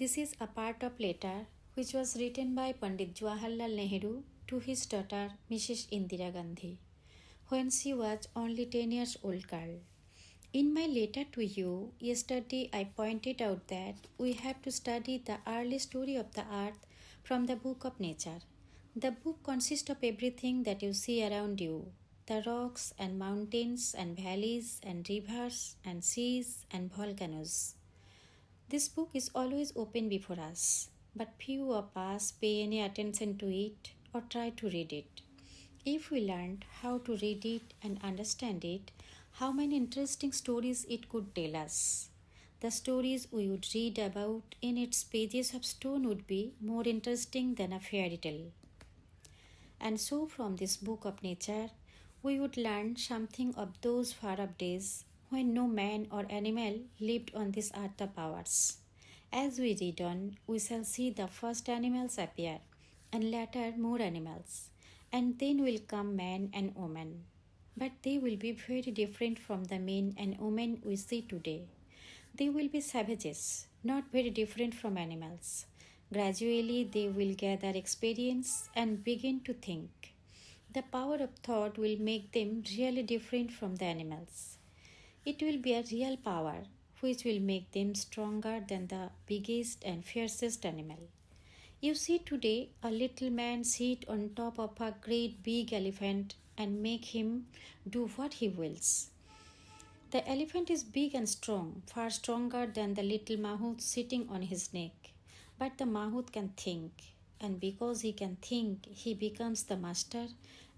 This is a part of letter which was written by Pandit Jawaharlal Nehru to his daughter Mrs. Indira Gandhi when she was only 10 years old girl. In my letter to you yesterday, I pointed out that we have to study the early story of the earth from the book of nature. The book consists of everything that you see around you, the rocks and mountains and valleys and rivers and seas and volcanoes. This book is always open before us, but few of us pay any attention to it or try to read it. If we learned how to read it and understand it, how many interesting stories it could tell us. The stories we would read about in its pages of stone would be more interesting than a fairy tale. And so, from this book of nature, we would learn something of those far off days when no man or animal lived on this earth of ours. As we read on, we shall see the first animals appear, and later more animals, and then will come man and woman. But they will be very different from the men and women we see today. They will be savages, not very different from animals. Gradually, they will gather experience and begin to think. The power of thought will make them really different from the animals. It will be a real power which will make them stronger than the biggest and fiercest animal. You see today a little man sit on top of a great big elephant and make him do what he wills. The elephant is big and strong, far stronger than the little mahout sitting on his neck. But the mahout can think, and because he can think, he becomes the master,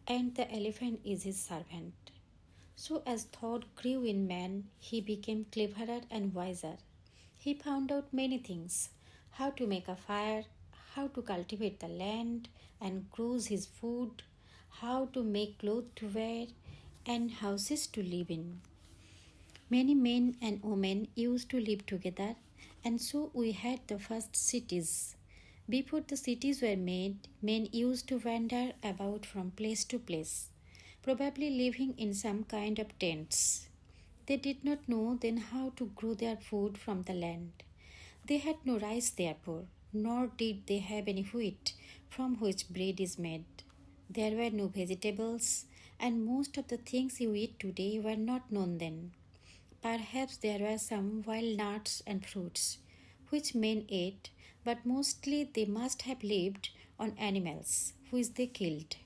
and the elephant is his servant. So, as thought grew in man, he became cleverer and wiser. He found out many things: how to make a fire, how to cultivate the land and grow his food, how to make clothes to wear, and houses to live in. Many men and women used to live together, and so we had the first cities. Before the cities were made, men used to wander about from place to place, probably living in some kind of tents. They did not know then how to grow their food from the land. They had no rice, therefore, nor did they have any wheat from which bread is made. There were no vegetables, and most of the things you eat today were not known then. Perhaps there were some wild nuts and fruits, which men ate, but mostly they must have lived on animals, which they killed.